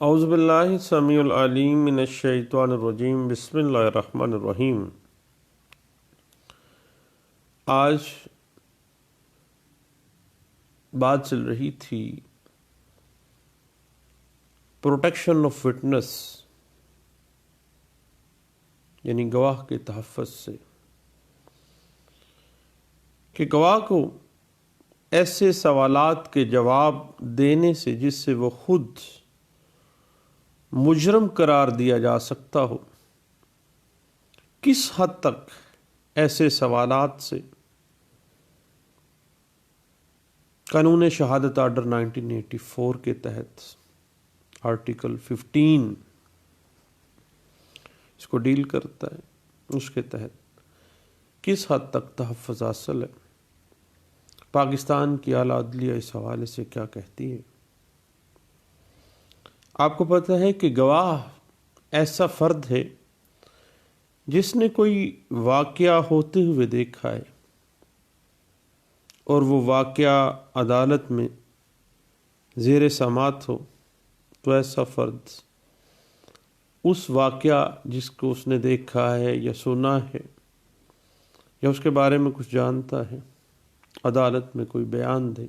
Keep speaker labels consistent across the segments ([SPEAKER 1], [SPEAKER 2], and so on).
[SPEAKER 1] اعوذ باللہ السمیع العلیم من الشیطان الرجیم بسم اللہ الرحمن الرحیم۔ آج بات چل رہی تھی پروٹیکشن آف وٹنس، یعنی گواہ کے تحفظ سے، کہ گواہ کو ایسے سوالات کے جواب دینے سے جس سے وہ خود مجرم قرار دیا جا سکتا ہو، کس حد تک ایسے سوالات سے قانون شہادت آرڈر 1984 کے تحت آرٹیکل 15 اس کو ڈیل کرتا ہے، اس کے تحت کس حد تک تحفظ حاصل ہے، پاکستان کی اعلیٰ عدلیہ اس حوالے سے کیا کہتی ہے۔ آپ کو پتہ ہے کہ گواہ ایسا فرد ہے جس نے کوئی واقعہ ہوتے ہوئے دیکھا ہے اور وہ واقعہ عدالت میں زیر سماعت ہو، تو ایسا فرد اس واقعہ جس کو اس نے دیکھا ہے یا سنا ہے یا اس کے بارے میں کچھ جانتا ہے، عدالت میں کوئی بیان دے،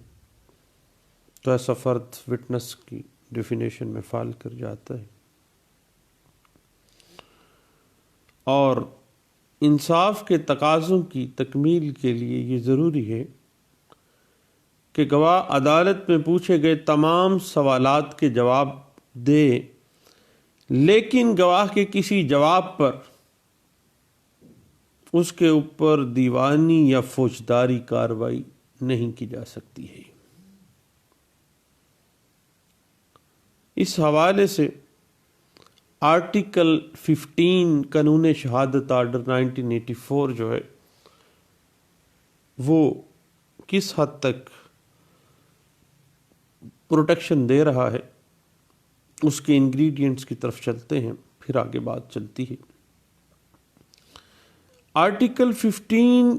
[SPEAKER 1] تو ایسا فرد وٹنس کی ڈیفینیشن میں فال کر جاتا ہے۔ اور انصاف کے تقاضوں کی تکمیل کے لیے یہ ضروری ہے کہ گواہ عدالت میں پوچھے گئے تمام سوالات کے جواب دے، لیکن گواہ کے کسی جواب پر اس کے اوپر دیوانی یا فوجداری کارروائی نہیں کی جا سکتی ہے۔ اس حوالے سے آرٹیکل 15 قانون شہادت آرڈر 1984 جو ہے وہ کس حد تک پروٹیکشن دے رہا ہے، اس کے انگریڈینٹس کی طرف چلتے ہیں، پھر آگے بات چلتی ہے۔ آرٹیکل 15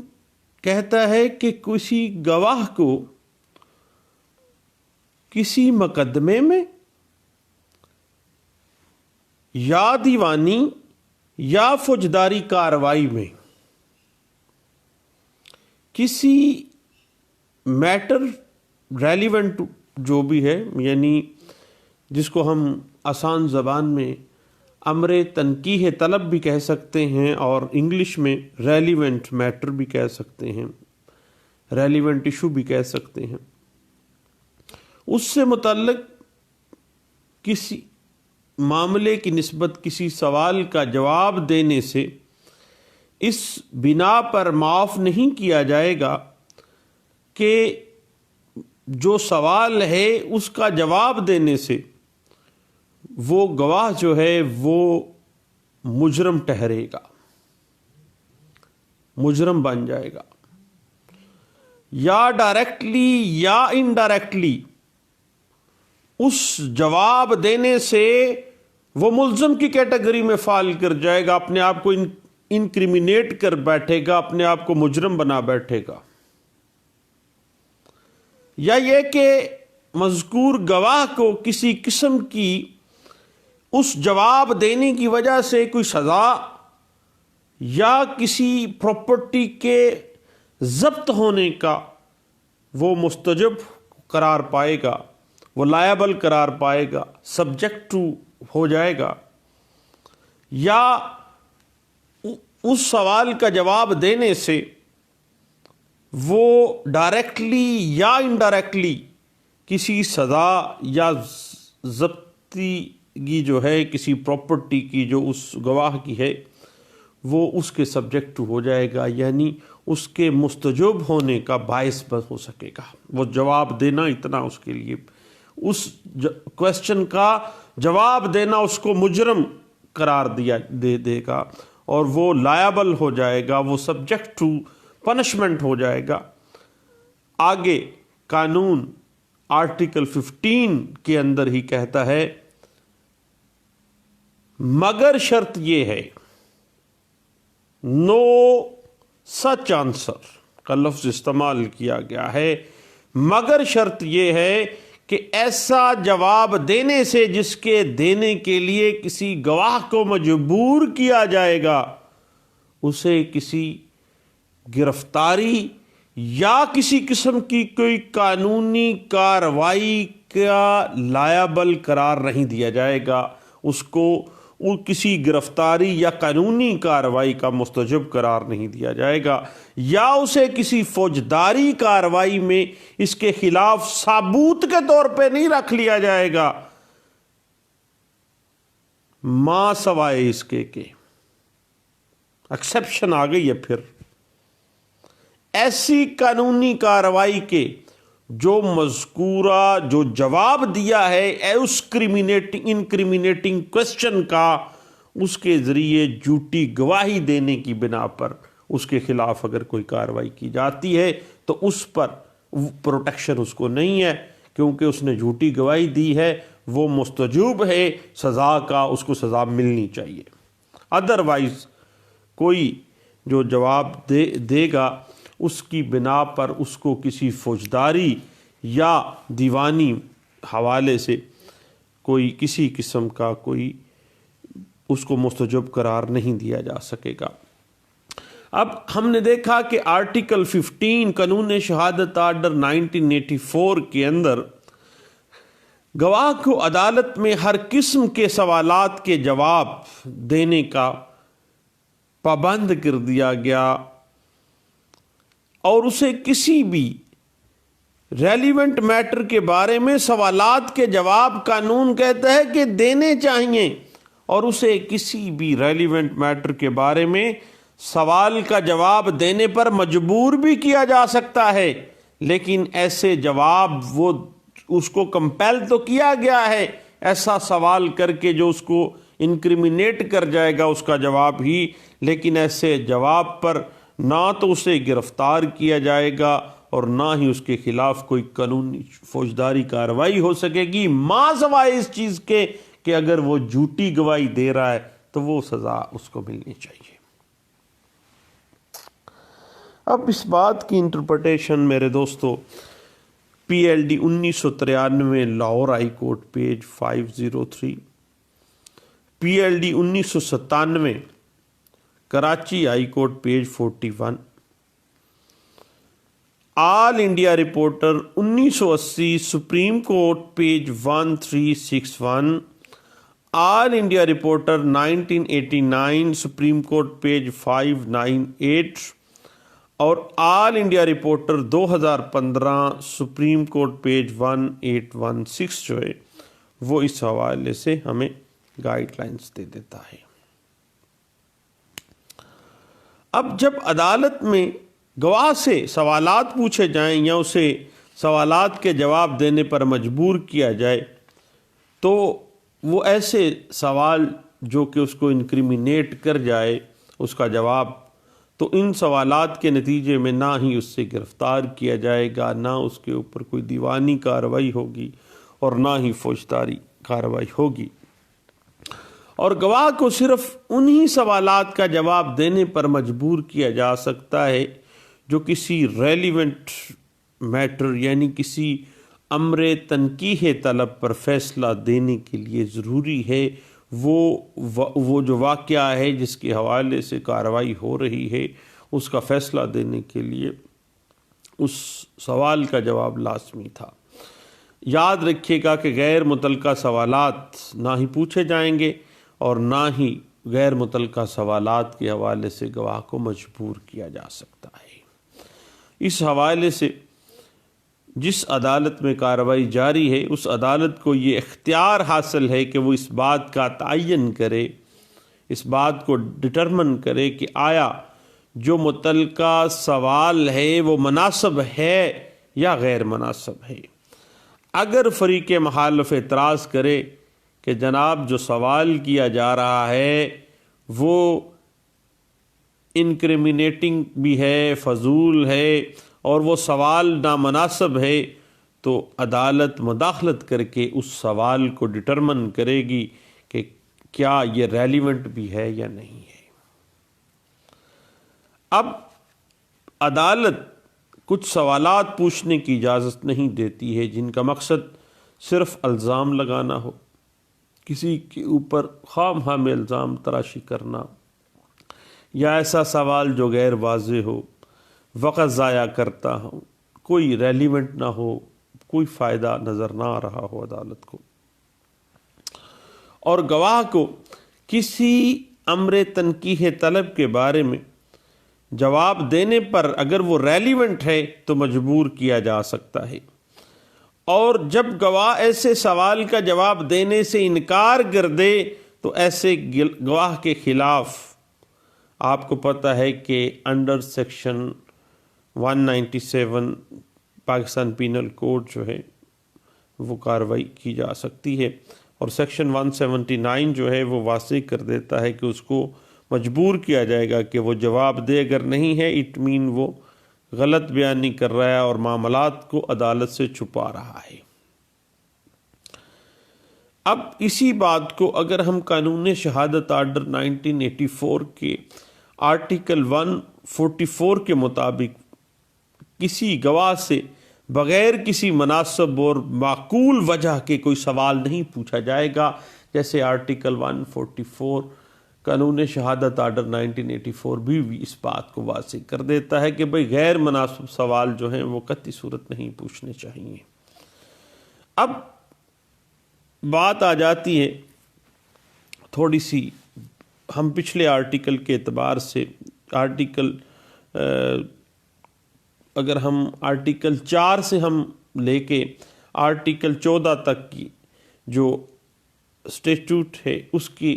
[SPEAKER 1] کہتا ہے کہ کسی گواہ کو کسی مقدمے میں یا دیوانی یا فوجداری کارروائی میں کسی میٹر ریلیونٹ جو بھی ہے، یعنی جس کو ہم آسان زبان میں امر تنقیح طلب بھی کہہ سکتے ہیں اور انگلش میں ریلیونٹ میٹر بھی کہہ سکتے ہیں، ریلیونٹ ایشو بھی کہہ سکتے ہیں، اس سے متعلق کسی معاملے کی نسبت کسی سوال کا جواب دینے سے اس بنا پر معاف نہیں کیا جائے گا کہ جو سوال ہے اس کا جواب دینے سے وہ گواہ جو ہے وہ مجرم ٹھہرے گا، مجرم بن جائے گا، یا ڈائریکٹلی یا انڈائریکٹلی اس جواب دینے سے وہ ملزم کی کیٹیگری میں فال کر جائے گا، اپنے آپ کو انکریمنیٹ کر بیٹھے گا، اپنے آپ کو مجرم بنا بیٹھے گا، یا یہ کہ مذکور گواہ کو کسی قسم کی اس جواب دینے کی وجہ سے کوئی سزا یا کسی پراپرٹی کے ضبط ہونے کا وہ مستجب قرار پائے گا، وہ لائبل قرار پائے گا، سبجیکٹ ٹو ہو جائے گا، یا اس سوال کا جواب دینے سے وہ ڈائریکٹلی یا انڈائریکٹلی کسی سزا یا ضبطگی جو ہے کسی پراپرٹی کی جو اس گواہ کی ہے وہ اس کے سبجیکٹ ہو جائے گا، یعنی اس کے مستجب ہونے کا باعث ہو سکے گا۔ وہ جواب دینا اتنا اس کے لیے، اس کویسچن کا جواب دینا اس کو مجرم قرار دے گا اور وہ لائبل ہو جائے گا، وہ سبجیکٹ ٹو پنشمنٹ ہو جائے گا۔ آگے قانون آرٹیکل 15 کے اندر ہی کہتا ہے مگر شرط یہ ہے، نو سچ آنسر کا لفظ استعمال کیا گیا ہے، مگر شرط یہ ہے کہ ایسا جواب دینے سے جس کے دینے کے لیے کسی گواہ کو مجبور کیا جائے گا اسے کسی گرفتاری یا کسی قسم کی کوئی قانونی کارروائی کا لائبل قرار نہیں دیا جائے گا، اس کو کسی گرفتاری یا قانونی کارروائی کا مستجب قرار نہیں دیا جائے گا، یا اسے کسی فوجداری کارروائی میں اس کے خلاف ثبوت کے طور پہ نہیں رکھ لیا جائے گا، ماں سوائے اس کے ایکسیپشن آ گئی ہے۔ پھر ایسی قانونی کارروائی کے جو مذکورہ جو جواب دیا ہے اس انکریمینیٹنگ کوسچن کا، اس کے ذریعے جھوٹی گواہی دینے کی بنا پر اس کے خلاف اگر کوئی کارروائی کی جاتی ہے تو اس پر پروٹیکشن اس کو نہیں ہے، کیونکہ اس نے جھوٹی گواہی دی ہے، وہ مستوجب ہے سزا کا، اس کو سزا ملنی چاہیے۔ ادروائز کوئی جو جواب دے گا اس کی بنا پر اس کو کسی فوجداری یا دیوانی حوالے سے کوئی کسی قسم کا کوئی اس کو مستجب قرار نہیں دیا جا سکے گا۔ اب ہم نے دیکھا کہ آرٹیکل 15 قانون شہادت آرڈر 1984 کے اندر گواہ کو عدالت میں ہر قسم کے سوالات کے جواب دینے کا پابند کر دیا گیا، اور اسے کسی بھی ریلیونٹ میٹر کے بارے میں سوالات کے جواب قانون کہتا ہے کہ دینے چاہیے، اور اسے کسی بھی ریلیونٹ میٹر کے بارے میں سوال کا جواب دینے پر مجبور بھی کیا جا سکتا ہے، لیکن ایسے جواب وہ اس کو کمپیل تو کیا گیا ہے ایسا سوال کر کے جو اس کو انکریمینیٹ کر جائے گا اس کا جواب ہی، لیکن ایسے جواب پر نہ تو اسے گرفتار کیا جائے گا اور نہ ہی اس کے خلاف کوئی قانونی فوجداری کارروائی ہو سکے گی، ماں سوائے اس چیز کے کہ اگر وہ جھوٹی گواہی دے رہا ہے تو وہ سزا اس کو ملنی چاہیے۔ اب اس بات کی انٹرپریٹیشن میرے دوستو P L D 1993 Lahore high court page 503، P L D 1997 Karachi high court page 41، all India reporter 1980 supreme court page 1361، all India reporter 1989 supreme court page 598، اور all India reporter 2015 supreme court page 1816 جو ہے وہ اس حوالے سے ہمیں guide lines دے دیتا ہے۔ اب جب عدالت میں گواہ سے سوالات پوچھے جائیں یا اسے سوالات کے جواب دینے پر مجبور کیا جائے تو وہ ایسے سوال جو کہ اس کو انکریمینیٹ کر جائے اس کا جواب، تو ان سوالات کے نتیجے میں نہ ہی اس سے گرفتار کیا جائے گا، نہ اس کے اوپر کوئی دیوانی کارروائی ہوگی اور نہ ہی فوجداری کارروائی ہوگی، اور گواہ کو صرف انہی سوالات کا جواب دینے پر مجبور کیا جا سکتا ہے جو کسی ریلیونٹ میٹر یعنی کسی امر تنقیح طلب پر فیصلہ دینے کے لیے ضروری ہے، وہ جو واقعہ ہے جس کے حوالے سے کارروائی ہو رہی ہے اس کا فیصلہ دینے کے لیے اس سوال کا جواب لازمی تھا۔ یاد رکھیے گا کہ غیر متعلقہ سوالات نہ ہی پوچھے جائیں گے اور نہ ہی غیر متعلقہ سوالات کے حوالے سے گواہ کو مجبور کیا جا سکتا ہے۔ اس حوالے سے جس عدالت میں کارروائی جاری ہے اس عدالت کو یہ اختیار حاصل ہے کہ وہ اس بات کا تعین کرے، اس بات کو ڈٹرمن کرے کہ آیا جو متعلقہ سوال ہے وہ مناسب ہے یا غیر مناسب ہے۔ اگر فریق مخالف اعتراض کرے کہ جناب جو سوال کیا جا رہا ہے وہ انکریمینیٹنگ بھی ہے، فضول ہے اور وہ سوال نامناسب ہے، تو عدالت مداخلت کر کے اس سوال کو ڈٹرمن کرے گی کہ کیا یہ ریلیونٹ بھی ہے یا نہیں ہے۔ اب عدالت کچھ سوالات پوچھنے کی اجازت نہیں دیتی ہے جن کا مقصد صرف الزام لگانا ہو، کسی کے اوپر خواہ مخواہ میں الزام تراشی کرنا، یا ایسا سوال جو غیر واضح ہو، وقت ضائع کرتا ہو، کوئی ریلیونٹ نہ ہو، کوئی فائدہ نظر نہ آ رہا ہو عدالت کو، اور گواہ کو کسی امر تنقیح طلب کے بارے میں جواب دینے پر اگر وہ ریلیونٹ ہے تو مجبور کیا جا سکتا ہے، اور جب گواہ ایسے سوال کا جواب دینے سے انکار کر دے تو ایسے گواہ کے خلاف آپ کو پتہ ہے کہ under section 197 Pakistan penal code جو ہے وہ کارروائی کی جا سکتی ہے، اور سیکشن 179 جو ہے وہ واضح کر دیتا ہے کہ اس کو مجبور کیا جائے گا کہ وہ جواب دے، اگر نہیں ہے اٹ مین وہ غلط بیانی کر رہا ہے اور معاملات کو عدالت سے چھپا رہا ہے۔ اب اسی بات کو اگر ہم قانون شہادت آرڈر 1984 کے آرٹیکل 144 کے مطابق کسی گواہ سے بغیر کسی مناسب اور معقول وجہ کے کوئی سوال نہیں پوچھا جائے گا، جیسے آرٹیکل 144 قانون شہادت آرڈر 1984 بھی اس بات کو واضح کر دیتا ہے کہ بھئی غیر مناسب سوال جو ہیں وہ قطعی صورت نہیں پوچھنے چاہیے۔ اب بات آ جاتی ہے تھوڑی سی ہم پچھلے آرٹیکل کے اعتبار سے، اگر ہم آرٹیکل 4 سے ہم لے کے آرٹیکل 14 تک کی جو اسٹیچوٹ ہے اس کی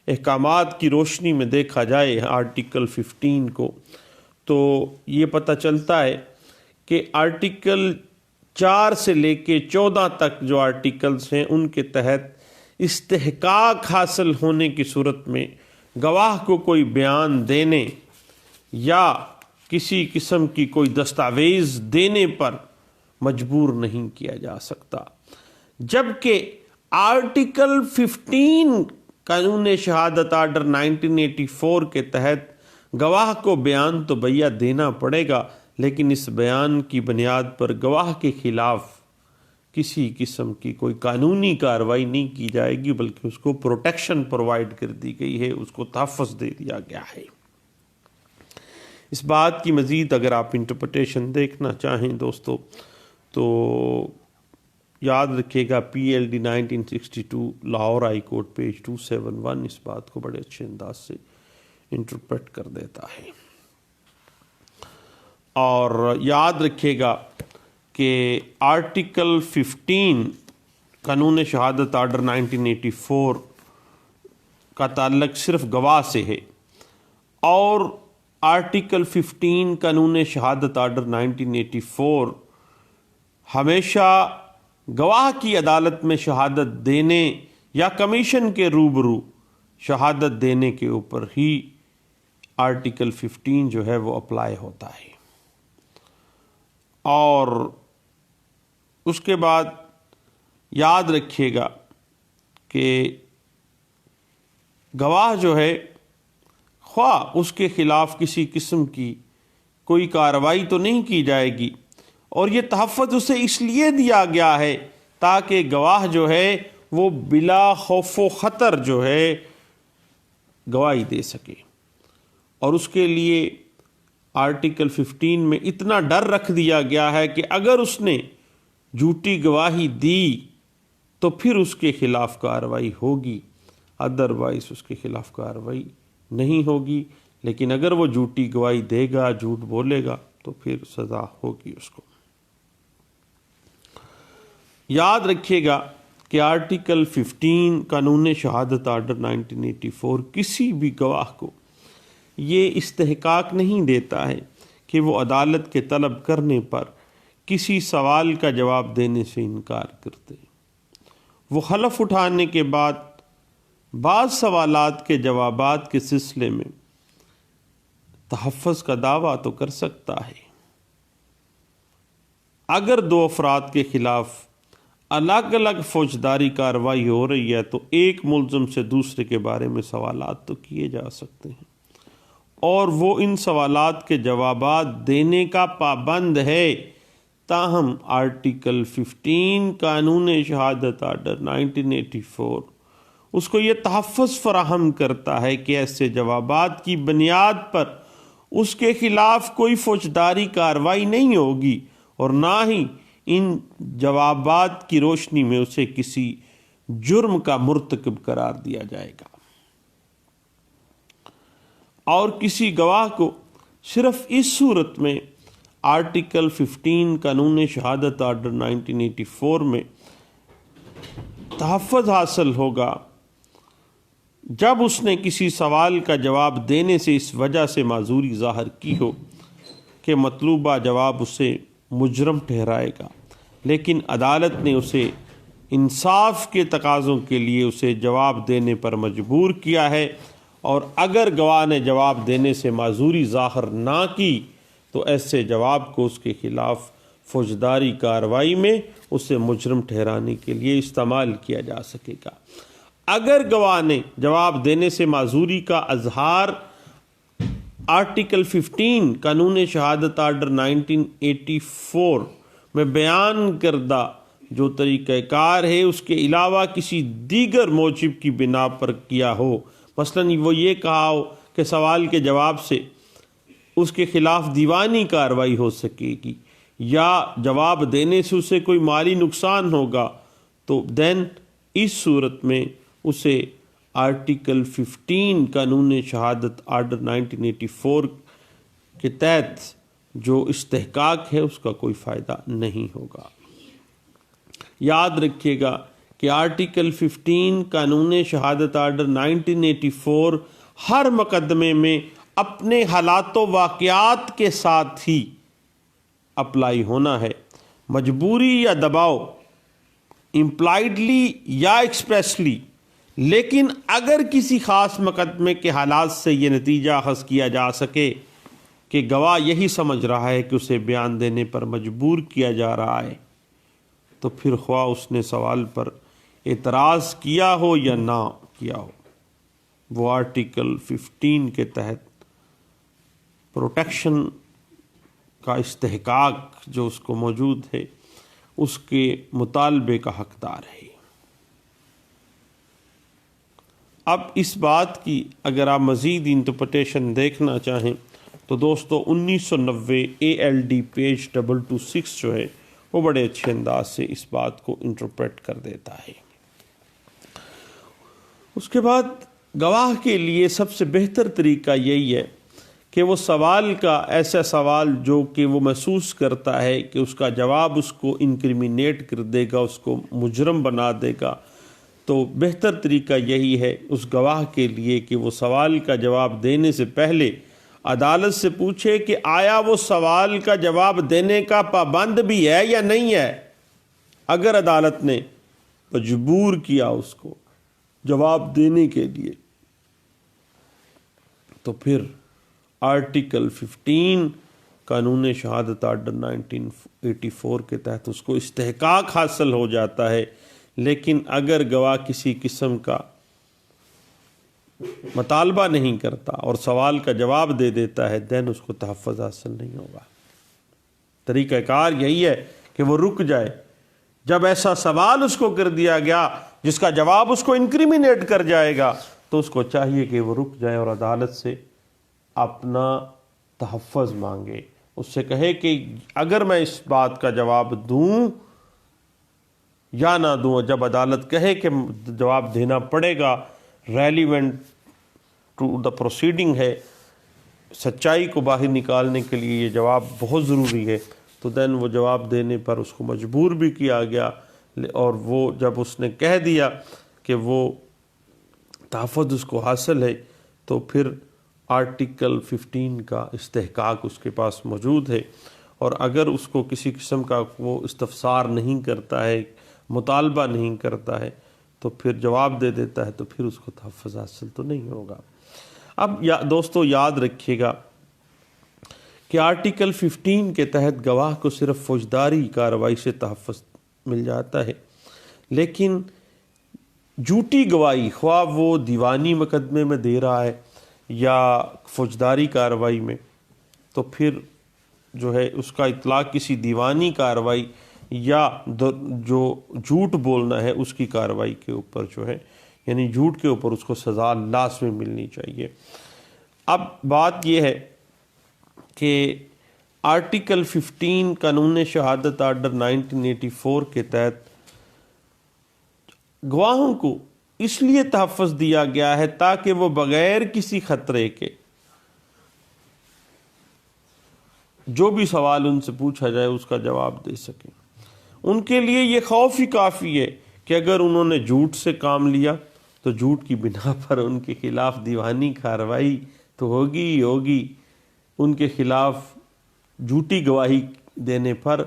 [SPEAKER 1] احکامات کی روشنی میں دیکھا جائے آرٹیکل 15 کو، تو یہ پتہ چلتا ہے کہ آرٹیکل 4 سے لے کے 14 تک جو آرٹیکلز ہیں ان کے تحت استحقاق حاصل ہونے کی صورت میں گواہ کو کوئی بیان دینے یا کسی قسم کی کوئی دستاویز دینے پر مجبور نہیں کیا جا سکتا، جبکہ آرٹیکل 15 قانون شہادت آرڈر 1984 کے تحت گواہ کو بیان تو بھیا دینا پڑے گا، لیکن اس بیان کی بنیاد پر گواہ کے خلاف کسی قسم کی کوئی قانونی کارروائی نہیں کی جائے گی، بلکہ اس کو پروٹیکشن پرووائڈ کر دی گئی ہے، اس کو تحفظ دے دیا گیا ہے۔ اس بات کی مزید اگر آپ انٹرپریٹیشن دیکھنا چاہیں دوستو تو یاد رکھیے گا PLD 1962 Lahore high court page 271 اس بات کو بڑے اچھے انداز سے انٹرپریٹ کر دیتا ہے، اور یاد رکھیے گا کہ آرٹیکل 15 قانون شہادت آرڈر 1984 کا تعلق صرف گواہ سے ہے، اور آرٹیکل 15 قانون شہادت آرڈر 1984 ہمیشہ گواہ کی عدالت میں شہادت دینے یا کمیشن کے روبرو شہادت دینے کے اوپر ہی آرٹیکل 15 جو ہے وہ اپلائی ہوتا ہے، اور اس کے بعد یاد رکھیے گا کہ گواہ جو ہے خواہ اس کے خلاف کسی قسم کی کوئی کارروائی تو نہیں کی جائے گی، اور یہ تحفظ اسے اس لیے دیا گیا ہے تاکہ گواہ جو ہے وہ بلا خوف و خطر جو ہے گواہی دے سکے، اور اس کے لیے آرٹیکل 15 میں اتنا ڈر رکھ دیا گیا ہے کہ اگر اس نے جھوٹی گواہی دی تو پھر اس کے خلاف کارروائی ہوگی، ادروائز اس کے خلاف کارروائی نہیں ہوگی، لیکن اگر وہ جھوٹی گواہی دے گا، جھوٹ بولے گا تو پھر سزا ہوگی اس کو۔ یاد رکھیے گا کہ آرٹیکل 15 قانون شہادت آرڈر 1984 کسی بھی گواہ کو یہ استحقاق نہیں دیتا ہے کہ وہ عدالت کے طلب کرنے پر کسی سوال کا جواب دینے سے انکار کرتے، وہ حلف اٹھانے کے بعد بعض سوالات کے جوابات کے سلسلے میں تحفظ کا دعویٰ تو کر سکتا ہے۔ اگر دو افراد کے خلاف الگ الگ فوجداری کارروائی ہو رہی ہے تو ایک ملزم سے دوسرے کے بارے میں سوالات تو کیے جا سکتے ہیں، اور وہ ان سوالات کے جوابات دینے کا پابند ہے تاہم آرٹیکل 15 قانون شہادت آرڈر 1984 اس کو یہ تحفظ فراہم کرتا ہے کہ ایسے جوابات کی بنیاد پر اس کے خلاف کوئی فوجداری کارروائی نہیں ہوگی اور نہ ہی ان جوابات کی روشنی میں اسے کسی جرم کا مرتکب قرار دیا جائے گا، اور کسی گواہ کو صرف اس صورت میں آرٹیکل 15 قانون شہادت آرڈر 1984 میں تحفظ حاصل ہوگا جب اس نے کسی سوال کا جواب دینے سے اس وجہ سے معذوری ظاہر کی ہو کہ مطلوبہ جواب اسے مجرم ٹھہرائے گا، لیکن عدالت نے اسے انصاف کے تقاضوں کے لیے اسے جواب دینے پر مجبور کیا ہے، اور اگر گواہ نے جواب دینے سے معذوری ظاہر نہ کی تو ایسے جواب کو اس کے خلاف فوجداری کارروائی میں اسے مجرم ٹھہرانے کے لیے استعمال کیا جا سکے گا۔ اگر گواہ نے جواب دینے سے معذوری کا اظہار آرٹیکل 15 قانون شہادت آرڈر 1984 میں بیان کردہ جو طریقہ کار ہے اس کے علاوہ کسی دیگر موجب کی بنا پر کیا ہو، مثلا وہ یہ کہا ہو کہ سوال کے جواب سے اس کے خلاف دیوانی کارروائی ہو سکے گی یا جواب دینے سے اسے کوئی مالی نقصان ہوگا، تو دین اس صورت میں اسے آرٹیکل 15 قانون شہادت آرڈر 1984 کے تحت جو استحقاق ہے اس کا کوئی فائدہ نہیں ہوگا۔ یاد رکھیے گا کہ آرٹیکل 15 قانون شہادت آرڈر 1984 ہر مقدمے میں اپنے حالات و واقعات کے ساتھ ہی اپلائی ہونا ہے، مجبوری یا دباؤ، امپلائڈلی یا ایکسپریسلی، لیکن اگر کسی خاص مقدمے کے حالات سے یہ نتیجہ اخذ کیا جا سکے کہ گواہ یہی سمجھ رہا ہے کہ اسے بیان دینے پر مجبور کیا جا رہا ہے، تو پھر خواہ اس نے سوال پر اعتراض کیا ہو یا نہ کیا ہو، وہ آرٹیکل 15 کے تحت پروٹیکشن کا استحقاق جو اس کو موجود ہے اس کے مطالبے کا حقدار ہے۔ اب اس بات کی اگر آپ مزید انٹرپریٹیشن دیکھنا چاہیں تو دوستو 1990 ALD پیج 226 جو ہے وہ بڑے اچھے انداز سے اس بات کو انٹرپریٹ کر دیتا ہے۔ اس کے بعد گواہ کے لیے سب سے بہتر طریقہ یہی ہے کہ وہ سوال کا ایسا سوال جو کہ وہ محسوس کرتا ہے کہ اس کا جواب اس کو انکریمنیٹ کر دے گا، اس کو مجرم بنا دے گا، تو بہتر طریقہ یہی ہے اس گواہ کے لیے کہ وہ سوال کا جواب دینے سے پہلے عدالت سے پوچھے کہ آیا وہ سوال کا جواب دینے کا پابند بھی ہے یا نہیں ہے۔ اگر عدالت نے مجبور کیا اس کو جواب دینے کے لیے تو پھر آرٹیکل 15 قانون شہادت آرڈر 1984 کے تحت اس کو استحقاق حاصل ہو جاتا ہے، لیکن اگر گواہ کسی قسم کا مطالبہ نہیں کرتا اور سوال کا جواب دے دیتا ہے دین اس کو تحفظ حاصل نہیں ہوگا۔ طریقہ کار یہی ہے کہ وہ رک جائے، جب ایسا سوال اس کو کر دیا گیا جس کا جواب اس کو انکریمنیٹ کر جائے گا تو اس کو چاہیے کہ وہ رک جائے اور عدالت سے اپنا تحفظ مانگے، اس سے کہے کہ اگر میں اس بات کا جواب دوں یا نہ دوں، جب عدالت کہے کہ جواب دینا پڑے گا، ریلیونٹ ٹو دا پروسیڈنگ ہے، سچائی کو باہر نکالنے کے لیے یہ جواب بہت ضروری ہے، تو دین وہ جواب دینے پر اس کو مجبور بھی کیا گیا، اور وہ جب اس نے کہہ دیا کہ وہ تحفظ اس کو حاصل ہے تو پھر آرٹیکل 15 کا استحقاق اس کے پاس موجود ہے، اور اگر اس کو کسی قسم کا وہ استفسار نہیں کرتا ہے، مطالبہ نہیں کرتا ہے، تو پھر جواب دے دیتا ہے تو پھر اس کو تحفظ حاصل تو نہیں ہوگا۔ اب دوستو یاد رکھیے گا کہ آرٹیکل 15 کے تحت گواہ کو صرف فوجداری کارروائی سے تحفظ مل جاتا ہے، لیکن جھوٹی گواہی خواہ وہ دیوانی مقدمے میں دے رہا ہے یا فوجداری کارروائی میں، تو پھر جو ہے اس کا اطلاق کسی دیوانی کارروائی یا جو جھوٹ بولنا ہے اس کی کارروائی کے اوپر جو ہے، یعنی جھوٹ کے اوپر اس کو سزا لازمی ملنی چاہیے۔ اب بات یہ ہے کہ آرٹیکل 15 قانون شہادت آرڈر 1984 کے تحت گواہوں کو اس لیے تحفظ دیا گیا ہے تاکہ وہ بغیر کسی خطرے کے جو بھی سوال ان سے پوچھا جائے اس کا جواب دے سکیں۔ ان کے لیے یہ خوف ہی کافی ہے کہ اگر انہوں نے جھوٹ سے کام لیا تو جھوٹ کی بنا پر ان کے خلاف دیوانی کارروائی تو ہوگی ہی ہوگی، ان کے خلاف جھوٹی گواہی دینے پر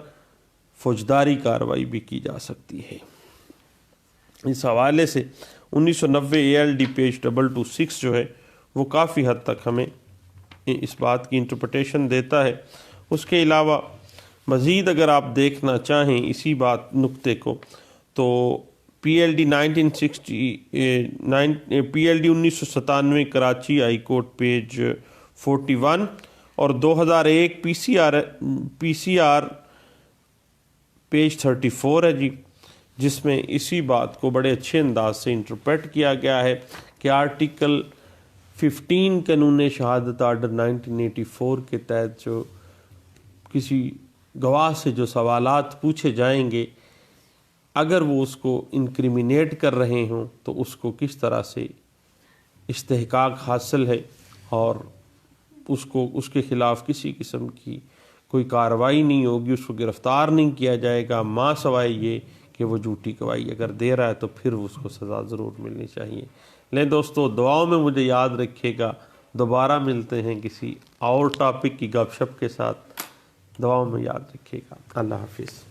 [SPEAKER 1] فوجداری کارروائی بھی کی جا سکتی ہے۔ اس حوالے سے 1990 ALD پیج 226 جو ہے وہ کافی حد تک ہمیں اس بات کی انٹرپریٹیشن دیتا ہے۔ اس کے علاوہ مزید اگر آپ دیکھنا چاہیں اسی نقطے کو تو PLD 1997 Karachi high court page 41 اور 2001 PCR پیج 34 ہے جی، جس میں اسی بات کو بڑے اچھے انداز سے انٹرپریٹ کیا گیا ہے کہ آرٹیکل 15 قانون شہادت آرڈر 1984 کے تحت جو کسی گواہ سے جو سوالات پوچھے جائیں گے اگر وہ اس کو انکریمنیٹ کر رہے ہوں تو اس کو کس طرح سے استحقاق حاصل ہے اور اس کے خلاف کسی قسم کی کوئی کارروائی نہیں ہوگی، اس کو گرفتار نہیں کیا جائے گا، ماں سوائے یہ کہ وہ جھوٹی گواہی اگر دے رہا ہے تو پھر اس کو سزا ضرور ملنی چاہیے۔ لیں دوستو، دعاؤں میں مجھے یاد رکھیے گا، دوبارہ ملتے ہیں کسی اور ٹاپک کی گپ شپ کے ساتھ، دعاؤں میں یاد رکھیے گا۔ اللہ حافظ۔